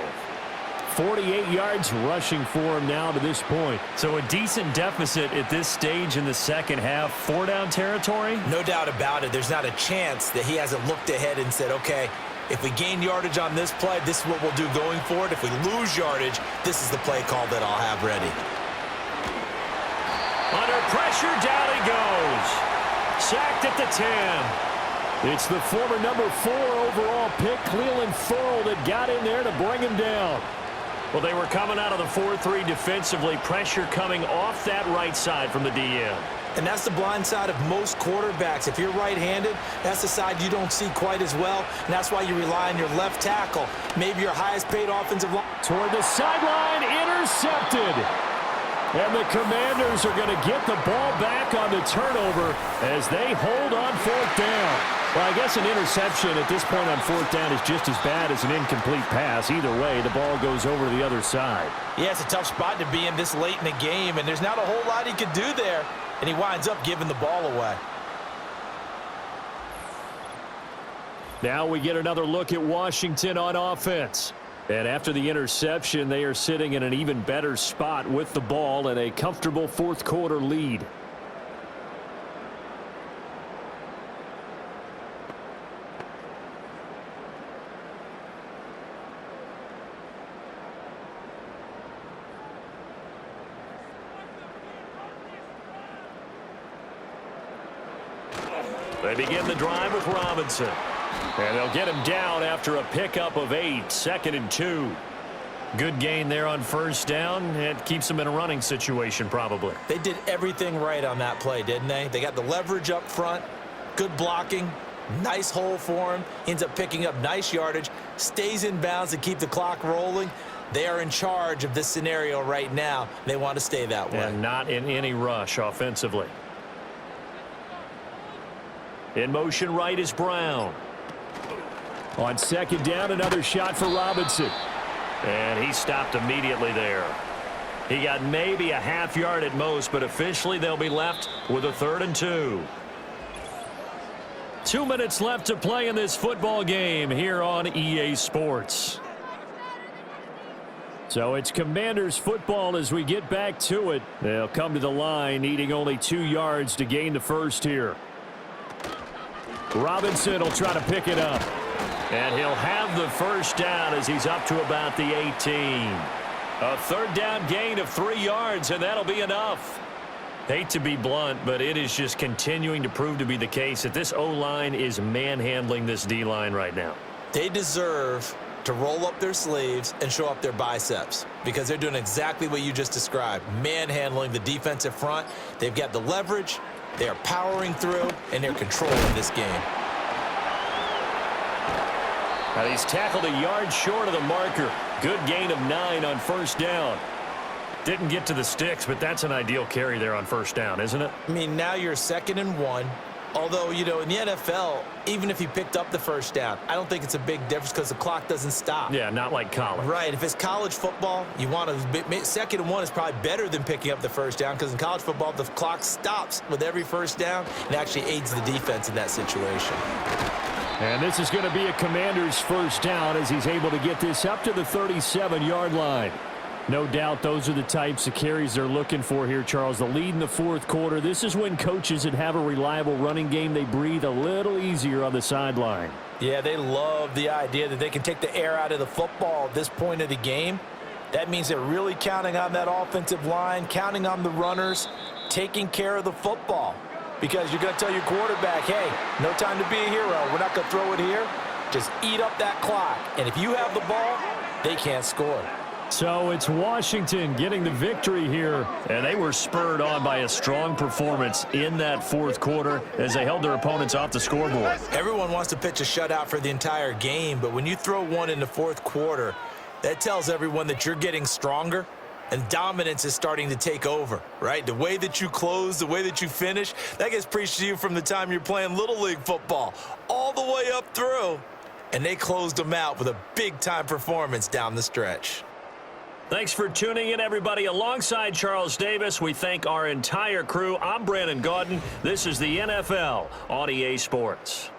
48 yards rushing for him now to this point. So a decent deficit at this stage in the second half. 4-down territory? No doubt about it. There's not a chance that he hasn't looked ahead and said, okay, if we gain yardage on this play, this is what we'll do going forward. If we lose yardage, this is the play call that I'll have ready. Under pressure, down he goes. Sacked at the 10. It's the former number 4 overall pick, Cleveland Thorle, that got in there to bring him down. Well, they were coming out of the 4-3 defensively. Pressure coming off that right side from the DN. And that's the blind side of most quarterbacks. If you're right-handed, that's the side you don't see quite as well, and that's why you rely on your left tackle, maybe your highest-paid offensive line. Toward the sideline, intercepted. And the Commanders are going to get the ball back on the turnover as they hold on 4th down. Well, I guess an interception at this point on 4th down is just as bad as an incomplete pass. Either way, the ball goes over to the other side. Yeah, it's a tough spot to be in this late in the game, and there's not a whole lot he could do there, and he winds up giving the ball away. Now we get another look at Washington on offense. And after the interception, they are sitting in an even better spot with the ball and a comfortable 4th quarter lead. They begin the drive with Robinson. And they'll get him down after a pickup of 8, 2nd and 2. Good gain there on 1st down. It keeps them in a running situation probably. They did everything right on that play, didn't they? They got the leverage up front, good blocking, nice hole for him, ends up picking up nice yardage, stays in bounds to keep the clock rolling. They are in charge of this scenario right now. They want to stay that way. And not in any rush offensively. In motion right is Brown. On 2nd down, another shot for Robinson. And he stopped immediately there. He got maybe a half yard at most, but officially they'll be left with a 3rd and 2. 2 minutes left to play in this football game here on EA Sports. So it's Commanders football as we get back to it. They'll come to the line needing only 2 yards to gain the first here. Robinson will try to pick it up. And he'll have the 1st down as he's up to about the 18. A 3rd down gain of 3 yards, and that'll be enough. Hate to be blunt, but it is just continuing to prove to be the case that this O-line is manhandling this D-line right now. They deserve to roll up their sleeves and show up their biceps because they're doing exactly what you just described, manhandling the defensive front. They've got the leverage, they are powering through, and they're controlling this game. Now he's tackled a yard short of the marker. Good gain of 9 on 1st down. Didn't get to the sticks, but that's an ideal carry there on 1st down, isn't it? I mean, now you're 2nd and 1. Although, you know, in the NFL, even if he picked up the 1st down, I don't think it's a big difference because the clock doesn't stop. Yeah, not like college. Right. If it's college football, you want to 2nd and 1 is probably better than picking up the 1st down because in college football, the clock stops with every 1st down and actually aids the defense in that situation. And this is going to be a Commander's 1st down as he's able to get this up to the 37-yard line. No doubt those are the types of carries they're looking for here, Charles. The lead in the 4th quarter. This is when coaches that have a reliable running game, they breathe a little easier on the sideline. Yeah, they love the idea that they can take the air out of the football at this point of the game. That means they're really counting on that offensive line, counting on the runners, taking care of the football. Because you're going to tell your quarterback, hey, no time to be a hero. We're not going to throw it here. Just eat up that clock. And if you have the ball, they can't score. So it's Washington getting the victory here. And they were spurred on by a strong performance in that 4th quarter as they held their opponents off the scoreboard. Everyone wants to pitch a shutout for the entire game, but when you throw one in the 4th quarter, that tells everyone that you're getting stronger. and dominance is starting to take over, right? The way that you close, the way that you finish, that gets preached to you from the time you're playing Little League football all the way up through. And they closed them out with a big-time performance down the stretch. Thanks for tuning in, everybody. Alongside Charles Davis, we thank our entire crew. I'm Brandon Gaudin. This is the NFL on EA Sports.